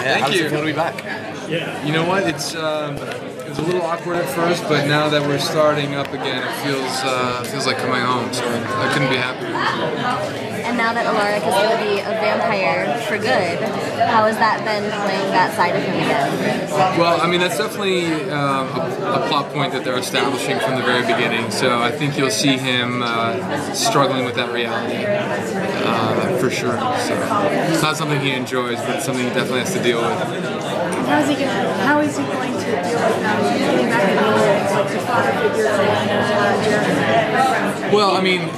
Yeah, how does it feel to be back? You know what? It was a little awkward at first, but now that we're starting up again, it feels like coming home. So I couldn't be happier. And now that Alaric is going to be a vampire for good, how has that been playing that side of him again? Well, I mean, that's definitely a plot point that they're establishing from the very beginning. So I think you'll see him struggling with that reality for sure. So it's not something he enjoys, but it's something he definitely has to deal with. How is he going to deal with coming back and being like the father figure of Jeremy? Well, I mean,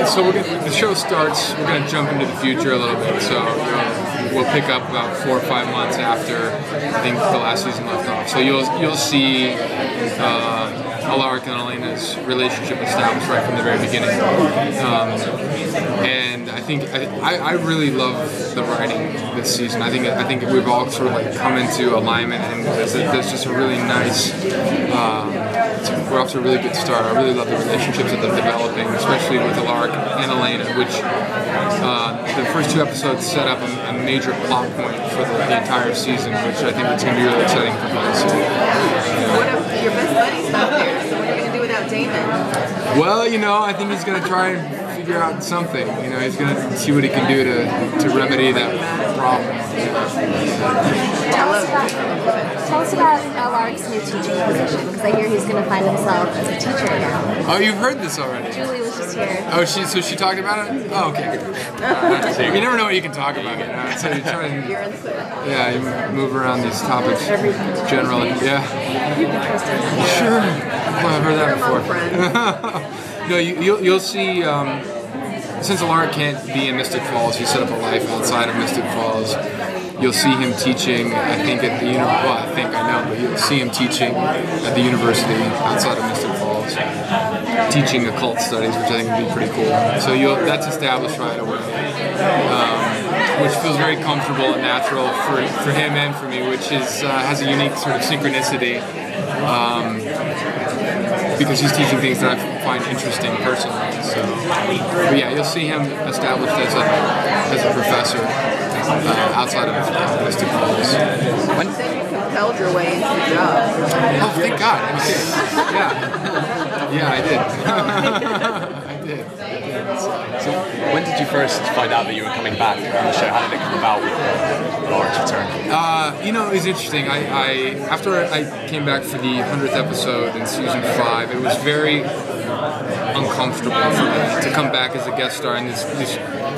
so the show starts, we're going to jump into the future a little bit, so we'll pick up about 4 or 5 months after, I think, the last season left off. So you'll see Alaric and Elena's relationship established right from the very beginning. And I think I really love the writing this season. I think we've all sort of like come into alignment, and there's just a really nice. We're off to a really good start. I really love the relationships that they're developing, especially with Alaric and Elena, which the first 2 episodes set up a major plot point for the entire season, which I think is going to be really exciting for people to see. What if your best buddy's not there? So what are you going to do without Damon? Well, I think he's going to try and figure out something. He's going to see what he can do to remedy that problem. Tell us about Alaric's new teaching position, because I hear he's going to find himself as a teacher now. Oh, you've heard this already? Julie was just here. Oh, so she talked about it? Oh, okay. So you never know what you can talk about, So you try and you move around these topics generally. Yeah. Sure. Well, I've heard that before. No, you'll see. Since Alaric can't be in Mystic Falls, he set up a life outside of Mystic Falls. You'll see him teaching, I think, at the but you'll see him teaching at the university outside of Mystic Falls, teaching occult studies, which I think would be pretty cool. So that's established right away, which feels very comfortable and natural for him and for me, which has a unique sort of synchronicity. Because he's teaching things that I find interesting personally. So, but yeah, you'll see him established as a professor outside of Mystic Falls. When you said you compelled your way into the job. Oh, thank God! Yeah, I did. I did. So, when did you first find out that you were coming back on the show? How did it come about with Alaric's return? It was interesting. After I came back for the 100th episode in season 5, it was very uncomfortable for me to come back as a guest star in these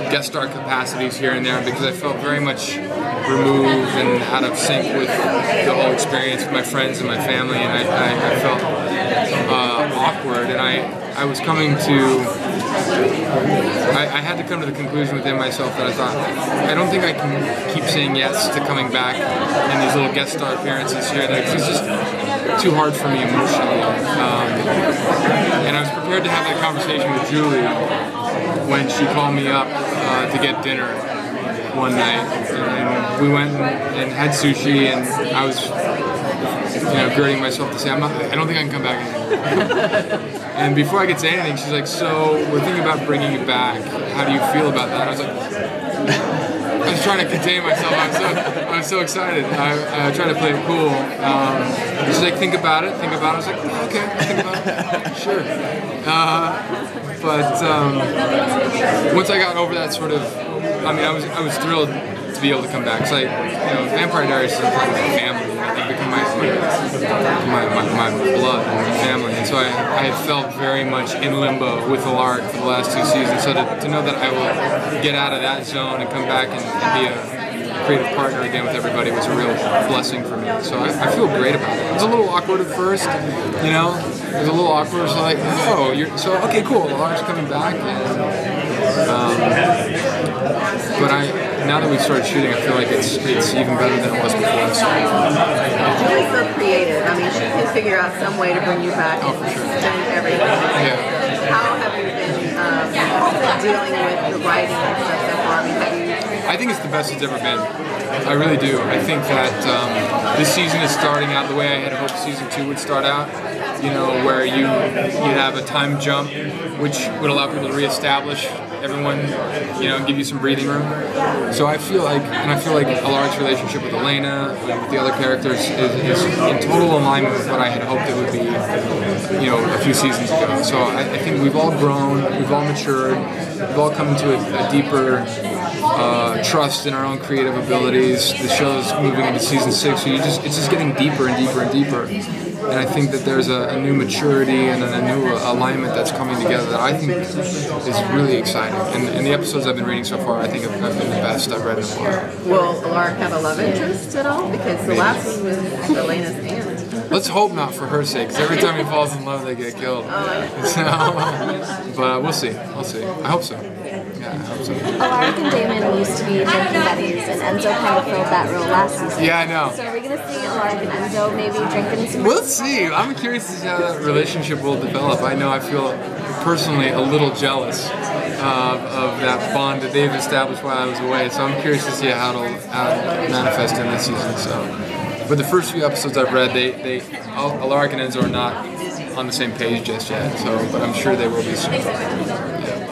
guest star capacities here and there, because I felt very much removed and out of sync with the whole experience with my friends and my family, and I felt awkward, and I was coming to. I had to come to the conclusion within myself that I thought, I don't think I can keep saying yes to coming back in these little guest star appearances here. It's just too hard for me emotionally. And I was prepared to have that conversation with Julie when she called me up to get dinner one night. And we went and had sushi, and I was girding myself to say, I don't think I can come back again. And before I could say anything, she's like, so we're thinking about bringing you back. How do you feel about that? I was like, I was trying to contain myself. I was so excited. I tried to play it cool. She's like, think about it. I was like, oh, okay, think about it. Sure. But once I got over that sort of, I was thrilled to be able to come back. Because Vampire Diaries is part of my family. They become my blood and my family, and so I had felt very much in limbo with Alaric for the last 2 seasons. So to know that I will get out of that zone and come back and be a creative partner again with everybody was a real blessing for me. So I feel great about it. It was a little awkward at first, It was a little awkward. So like, okay, cool. Alaric's coming back, but now that we've started shooting, I feel like it's even better than it was before. Julie's so creative. She can figure out some way to bring you back and change everything. Yeah. How have you been dealing with the writing and stuff so far? I think it's the best it's ever been. I really do. I think that this season is starting out the way I had hoped season 2 would start out. Where you'd have a time jump, which would allow people to reestablish everyone, give you some breathing room. So I feel like Alaric's relationship with Elena and with the other characters is in total alignment with what I had hoped it would be, a few seasons ago. So I think we've all grown, we've all matured, we've all come into a deeper trust in our own creative abilities. The show's moving into season 6, so it's just getting deeper and deeper and deeper. And I think that there's a new maturity and a new alignment that's coming together that I think is really exciting. And the episodes I've been reading so far, I think have been the best I've read in a while. Will Alaric have a love interest at all? Because the last one was Elena's aunt. Let's hope not for her sake, because every time he falls in love, they get killed. But we'll see. We'll see. I hope so. Yeah, I hope so. Alaric and Damon used to be drinking buddies, and Enzo kind of filled that role last season. Yeah, I know. So are we going to see Alaric and Enzo maybe drinking some? We'll see. I'm curious to see how that relationship will develop. I know I feel personally a little jealous of that bond that they've established while I was away. So I'm curious to see how it'll manifest in this season. So, but the first few episodes I've read, Alaric and Enzo are not on the same page just yet. So, but I'm sure they will be soon. Yeah.